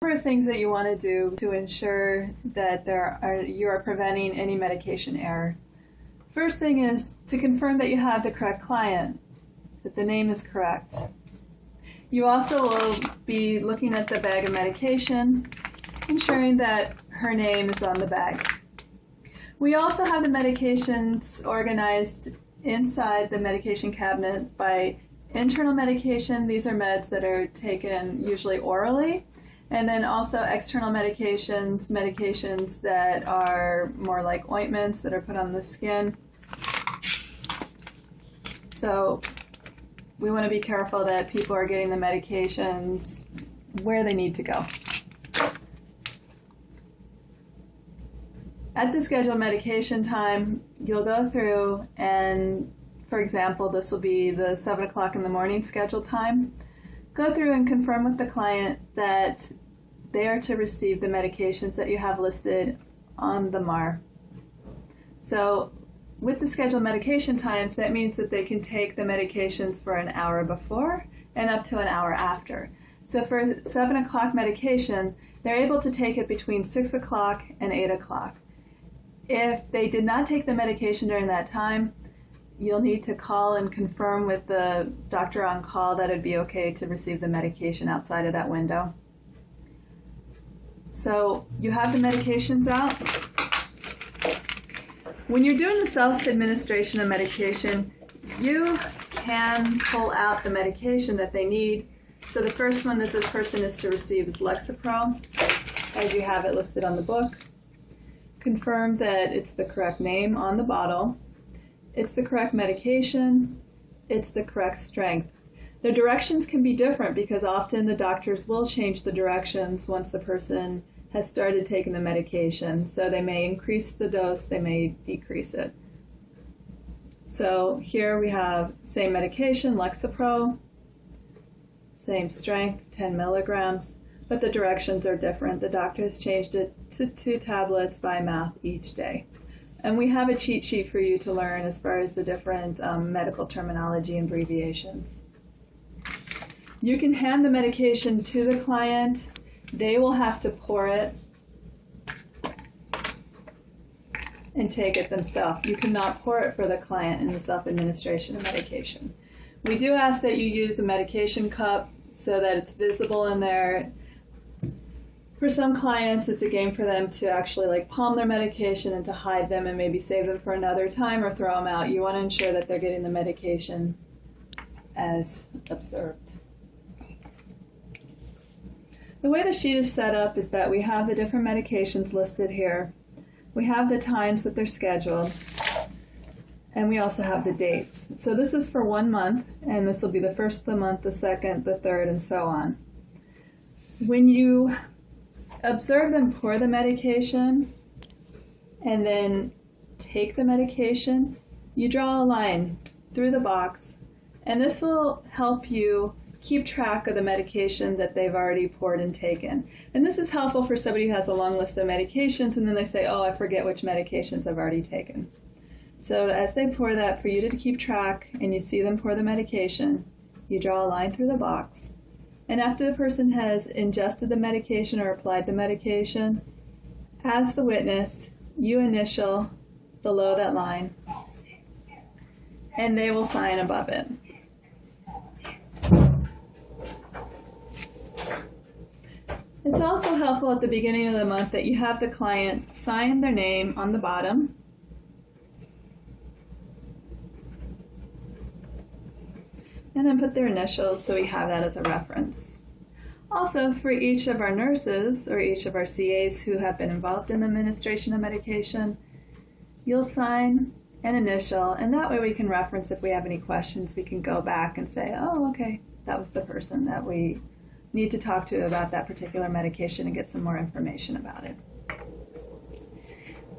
number of things that you want to do to ensure that you are preventing any medication error. First thing is to confirm that you have the correct client, that the name is correct. You also will be looking at the bag of medication, ensuring that her name is on the bag. We also have the medications organized inside the medication cabinet by internal medication. These are meds that are taken usually orally. And then also external medications that are more like ointments that are put on the skin. So we want to be careful that people are getting the medications where they need to go. At the scheduled medication time, you'll go through and, for example, this will be the 7 o'clock in the morning scheduled time. Go through and confirm with the client that they are to receive the medications that you have listed on the MAR. So with the scheduled medication times, that means that they can take the medications for an hour before and up to an hour after. So for 7 o'clock medication, they're able to take it between 6 o'clock and 8 o'clock. If they did not take the medication during that time, you'll need to call and confirm with the doctor on call that it'd be okay to receive the medication outside of that window. So you have the medications out. When you're doing the self-administration of medication, you can pull out the medication that they need. So the first one that this person is to receive is Lexapro, as you have it listed on the book. Confirm that it's the correct name on the bottle, it's the correct medication, it's the correct strength. The directions can be different because often the doctors will change the directions once the person has started taking the medication. So they may increase the dose, they may decrease it. So here we have same medication, Lexapro, same strength, 10 milligrams, but the directions are different. The doctor has changed it to 2 tablets by mouth each day. And we have a cheat sheet for you to learn as far as the different medical terminology and abbreviations. You can hand the medication to the client. They will have to pour it and take it themselves. You cannot pour it for the client in the self-administration of medication. We do ask that you use a medication cup so that it's visible in there. For some clients, it's a game for them to actually palm their medication and to hide them and maybe save them for another time or throw them out. You want to ensure that they're getting the medication as observed. The way the sheet is set up is that we have the different medications listed here. We have the times that they're scheduled, and we also have the dates. So this is for 1 month, and this will be the first of the month, the second, the third, and so on. When you observe them pour the medication and then take the medication, you draw a line through the box, and this will help you keep track of the medication that they've already poured and taken. And this is helpful for somebody who has a long list of medications and then they say, oh, I forget which medications I've already taken. So as they pour that, for you to keep track and you see them pour the medication, you draw a line through the box. And after the person has ingested the medication or applied the medication, as the witness, you initial below that line, and they will sign above it. It's also helpful at the beginning of the month that you have the client sign their name on the bottom. And then put their initials so we have that as a reference. Also, for each of our nurses or each of our CAs who have been involved in the administration of medication, you'll sign an initial, and that way we can reference if we have any questions. We can go back and say, oh, okay, that was the person that we need to talk to about that particular medication and get some more information about it.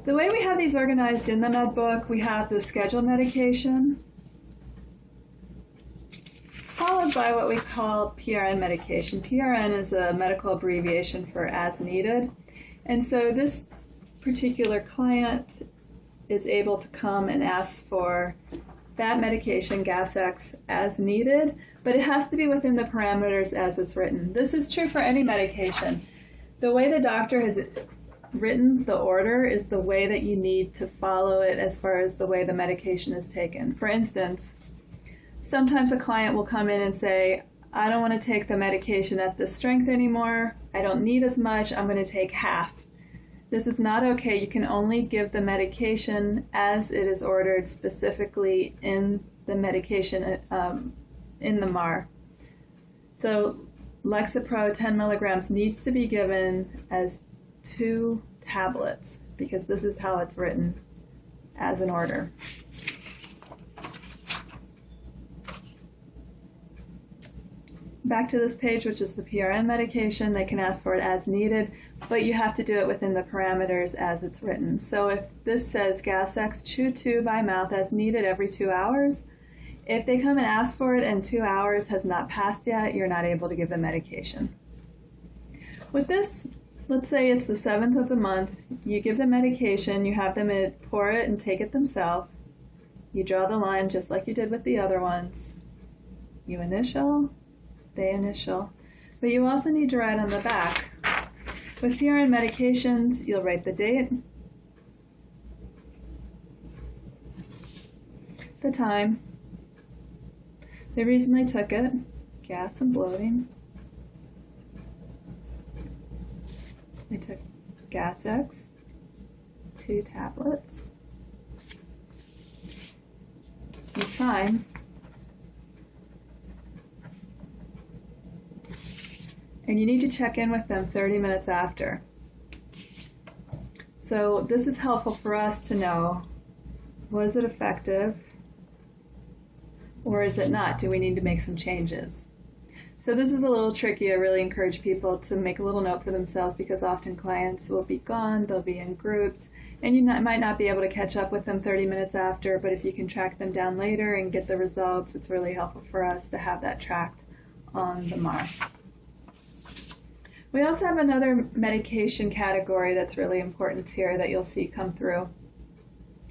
The way we have these organized in the med book, we have the scheduled medication, followed by what we call PRN medication. PRN is a medical abbreviation for as needed. And so this particular client is able to come and ask for that medication, Gas-X, as needed, but it has to be within the parameters as it's written. This is true for any medication. The way the doctor has written the order is the way that you need to follow it as far as the way the medication is taken. For instance, sometimes a client will come in and say, I don't want to take the medication at this strength anymore. I don't need as much. I'm going to take half. This is not okay. You can only give the medication as it is ordered specifically in the medication, in the MAR. So Lexapro 10 milligrams needs to be given as 2 tablets because this is how it's written as an order. Back to this page, which is the PRN medication. They can ask for it as needed, but you have to do it within the parameters as it's written. So if this says Gas-X, chew 2 by mouth as needed every 2 hours, if they come and ask for it and 2 hours has not passed yet, you're not able to give the medication. With this, let's say it's the 7th of the month, you give the medication, you have them pour it and take it themselves. You draw the line just like you did with the other ones. You initial, they initial, but you also need to write on the back. With PRN medications, you'll write the date, the time, the reason they took it, gas and bloating. They took Gas-X, 2 tablets. You sign. And you need to check in with them 30 minutes after. So this is helpful for us to know, was it effective or is it not? Do we need to make some changes? So this is a little tricky. I really encourage people to make a little note for themselves because often clients will be gone, they'll be in groups, and you might not be able to catch up with them 30 minutes after, but if you can track them down later and get the results, it's really helpful for us to have that tracked on the MAR. We also have another medication category that's really important here that you'll see come through.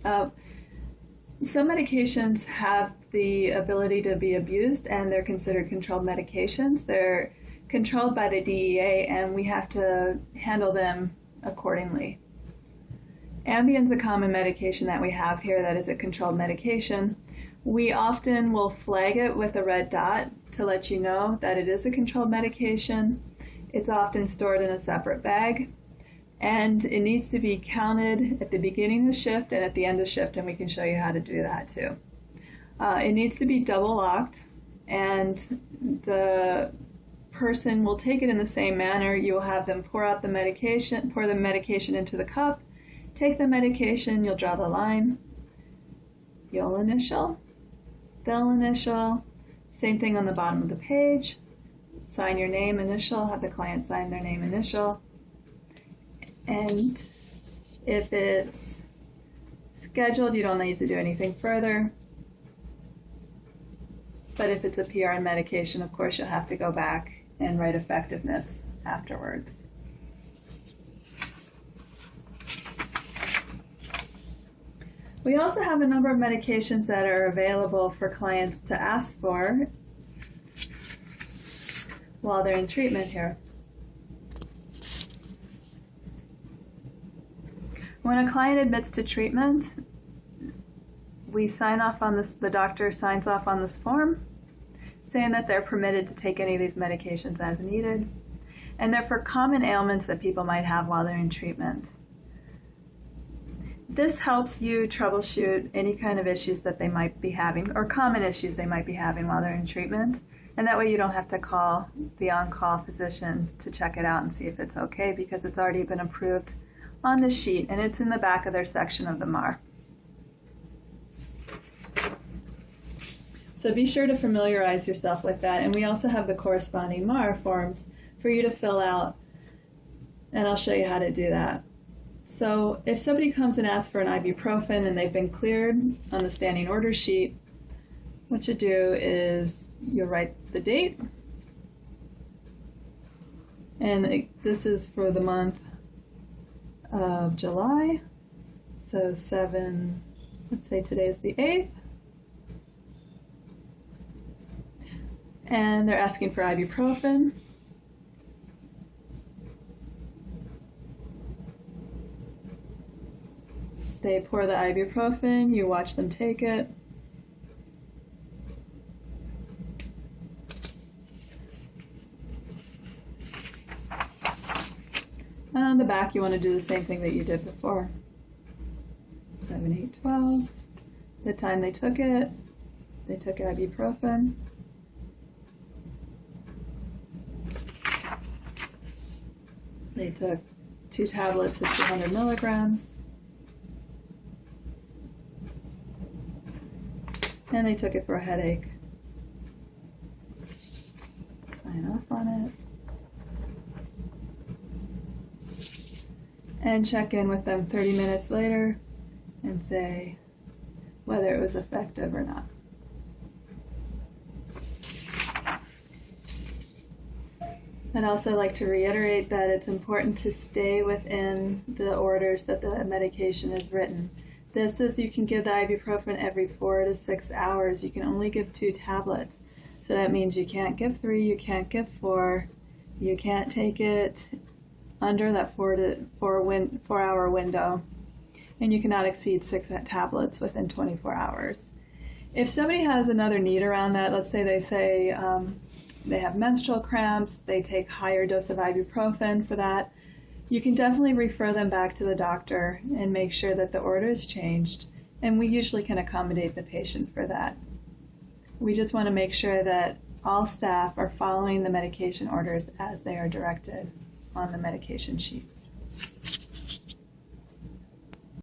Some medications have the ability to be abused and they're considered controlled medications. They're controlled by the DEA and we have to handle them accordingly. Ambien's a common medication that we have here that is a controlled medication. We often will flag it with a red dot to let you know that it is a controlled medication. It's often stored in a separate bag, and it needs to be counted at the beginning of shift and at the end of shift, and we can show you how to do that too. It needs to be double locked, and the person will take it in the same manner. You will have them pour the medication into the cup, take the medication, you'll draw the line, you'll initial, they'll initial, same thing on the bottom of the page. Sign your name, initial, have the client sign their name, initial. And if it's scheduled, you don't need to do anything further. But if it's a PRN medication, of course, you'll have to go back and write effectiveness afterwards. We also have a number of medications that are available for clients to ask for while they're in treatment here. When a client admits to treatment, we sign off on this, the doctor signs off on this form saying that they're permitted to take any of these medications as needed, and they're for common ailments that people might have while they're in treatment. This helps you troubleshoot any kind of issues that they might be having, or common issues they might be having while they're in treatment. And that way you don't have to call the on-call physician to check it out and see if it's okay because it's already been approved on the sheet and it's in the back of their section of the MAR. So be sure to familiarize yourself with that. And we also have the corresponding MAR forms for you to fill out, and I'll show you how to do that. So if somebody comes and asks for an ibuprofen and they've been cleared on the standing order sheet, what you do is you write the date, and this is for the month of July, so 7, let's say today is the 8th, and they're asking for ibuprofen. They pour the ibuprofen, you watch them take it. And on the back, you want to do the same thing that you did before. 7, 8, 12. The time they took it, they took ibuprofen. They took 2 tablets of 200 milligrams. And they took it for a headache. Sign off on it. And check in with them 30 minutes later and say whether it was effective or not. I'd also like to reiterate that it's important to stay within the orders that the medication is written. This is, you can give the ibuprofen every 4 to 6 hours. You can only give 2 tablets. So that means you can't give 3, you can't give 4, you can't take it under that 4 hour window, and you cannot exceed 6 tablets within 24 hours. If somebody has another need around that, let's say they have menstrual cramps, they take higher dose of ibuprofen for that, you can definitely refer them back to the doctor and make sure that the order is changed, and we usually can accommodate the patient for that. We just want to make sure that all staff are following the medication orders as they are directed on the medication sheets.